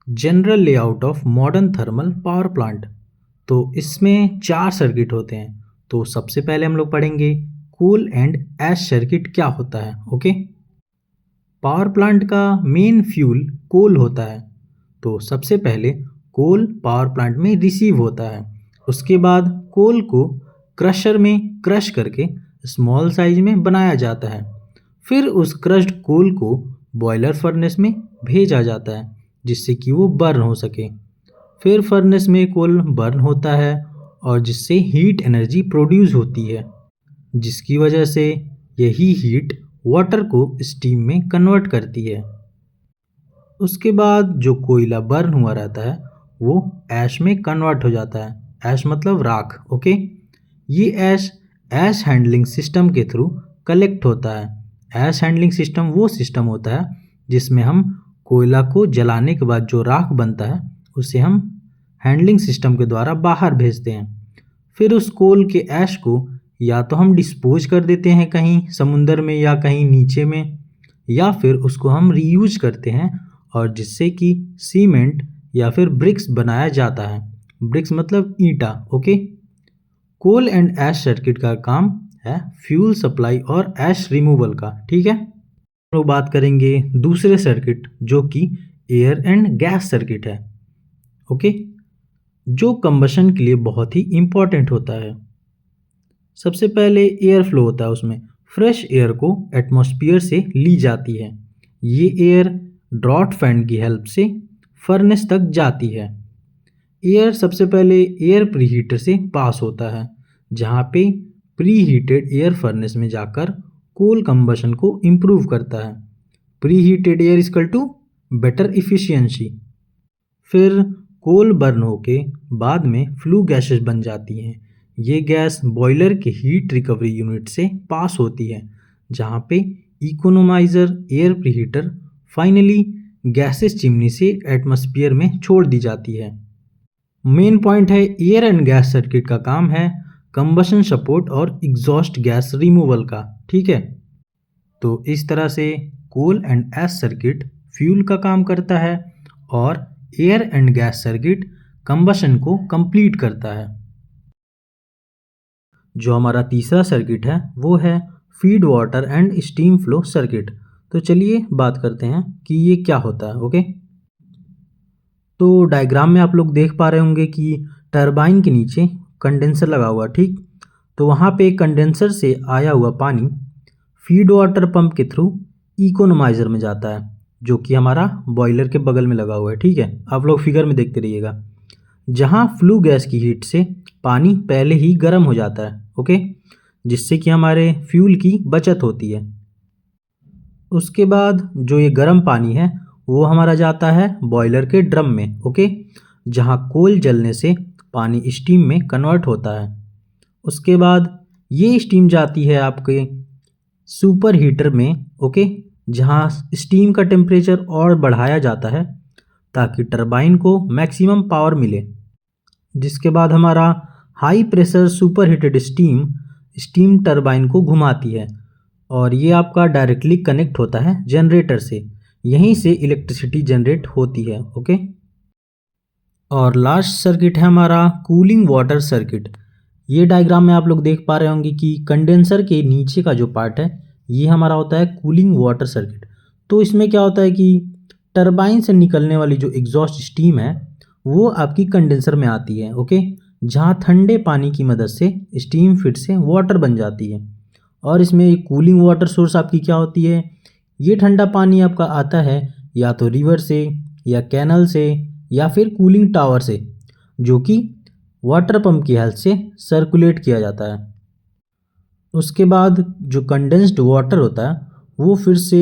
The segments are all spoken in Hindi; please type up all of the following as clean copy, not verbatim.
General layout of modern thermal power plant. तो इसमें 4 सर्किट होते हैं। तो सबसे पहले हम लोग पढ़ेंगे कोल एंड ऐश सर्किट क्या होता है। ओके, पावर प्लांट का मेन फ्यूल कोल होता है। तो सबसे पहले कोल पावर प्लांट में रिसीव होता है। उसके बाद कोल को क्रशर में क्रश करके स्मॉल साइज में बनाया जाता है। फिर उस क्रश्ड कोल को बॉयलर फर्नेस में भेजा जाता है जिससे कि वो बर्न हो सके। फिर फर्नेस में कोल बर्न होता है और जिससे हीट एनर्जी प्रोड्यूस होती है, जिसकी वजह से यही हीट वाटर को स्टीम में कन्वर्ट करती है। उसके बाद जो कोयला बर्न हुआ रहता है वो ऐश में कन्वर्ट हो जाता है। ऐश मतलब राख। ओके, ये ऐश हैंडलिंग सिस्टम के थ्रू कलेक्ट होता है। ऐश हैंडलिंग सिस्टम वो सिस्टम होता है जिसमें हम कोयला को जलाने के बाद जो राख बनता है उसे हम हैंडलिंग सिस्टम के द्वारा बाहर भेजते हैं। फिर उस कोल के ऐश को या तो हम डिस्पोज कर देते हैं कहीं समुंदर में या कहीं नीचे में, या फिर उसको हम रीयूज करते हैं और जिससे कि सीमेंट या फिर ब्रिक्स बनाया जाता है। ब्रिक्स मतलब ईंटा। Okay, coal and ash circuit का काम है फ्यूल सप्लाई और ऐश रिमूवल का। ठीक है, हम लोग बात करेंगे दूसरे सर्किट जो कि एयर एंड गैस सर्किट है। ओके, जो कंबशन के लिए बहुत ही इम्पॉर्टेंट होता है। सबसे पहले एयर फ्लो होता है, उसमें फ्रेश एयर को एटमॉस्फेयर से ली जाती है। ये एयर ड्रॉट फैन की हेल्प से फर्नेस तक जाती है। एयर सबसे पहले एयर प्रीहीटर से पास होता है जहाँ पे प्रीहीटेड एयर फर्नेस में जाकर कोल कंबशन को इम्प्रूव करता है। Preheated air equal to better efficiency. फिर कोल बर्न होके बाद में फ्लू गैसेस बन जाती हैं। ये गैस बॉयलर के हीट रिकवरी यूनिट से पास होती है जहाँ पे economiser air preheater finally gases chimney से एटमॉस्फेयर में छोड़ दी जाती है। मेन पॉइंट है एयर एंड गैस सर्किट का काम है कंबशन सपोर्ट और एग्जॉस्ट गैस रिमूवल का। ठीक है, तो इस तरह से कोल एंड ऐश सर्किट फ्यूल का काम करता है और air and gas circuit combustion को कंप्लीट करता है। जो हमारा तीसरा सर्किट है वो है feed water and steam flow circuit. तो चलिए बात करते हैं कि ये क्या होता है। ओके, तो डायग्राम में आप लोग देख पा रहे होंगे कि टरबाइन के नीचे कंडेंसर लगा हुआ। ठीक, तो वहाँ पे कंडेंसर से आया हुआ पानी फीड वाटर पंप के थ्रू इकोनोमाइजर में जाता है जो कि हमारा बॉयलर के बगल में लगा हुआ है। ठीक है, आप लोग फिगर में देखते रहिएगा, जहाँ फ्लू गैस की हीट से पानी पहले ही गर्म हो जाता है। ओके, जिससे कि हमारे फ्यूल की बचत होती है। उसके बाद जो ये गर्म पानी है वो हमारा जाता है बॉयलर के ड्रम में। ओके, जहाँ कोल जलने से पानी स्टीम में कन्वर्ट होता है। उसके बाद ये स्टीम जाती है आपके सुपर हीटर में। ओके, जहाँ स्टीम का टेम्परेचर और बढ़ाया जाता है ताकि टरबाइन को मैक्सिमम पावर मिले। जिसके बाद हमारा high pressure super heated steam turbine को घुमाती है और ये आपका डायरेक्टली कनेक्ट होता है जनरेटर से। यहीं से इलेक्ट्रिसिटी जनरेट होती है। ओके, और लास्ट सर्किट है हमारा कूलिंग वाटर सर्किट। ये डायग्राम में आप लोग देख पा रहे होंगे कि कंडेंसर के नीचे का जो पार्ट है ये हमारा होता है कूलिंग वाटर सर्किट। तो इसमें क्या होता है कि टरबाइन से निकलने वाली जो एग्जॉस्ट स्टीम है वो आपकी कंडेंसर में आती है। ओके, जहाँ ठंडे पानी की मदद से स्टीम फिर से वाटर बन जाती है। और इसमें कूलिंग वाटर सोर्स आपकी क्या होती है, ये ठंडा पानी आपका आता है या तो रिवर से या कैनल से या फिर कूलिंग टावर से, जो कि वाटर पंप की हेल्प से सर्कुलेट किया जाता है। उसके बाद जो कंडेंस्ड वाटर होता है वो फिर से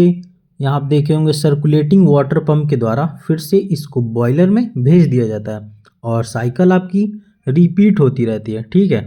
यहाँ आप देखे होंगे सर्कुलेटिंग वाटर पंप के द्वारा फिर से इसको बॉयलर में भेज दिया जाता है और साइकिल आपकी रिपीट होती रहती है। ठीक है।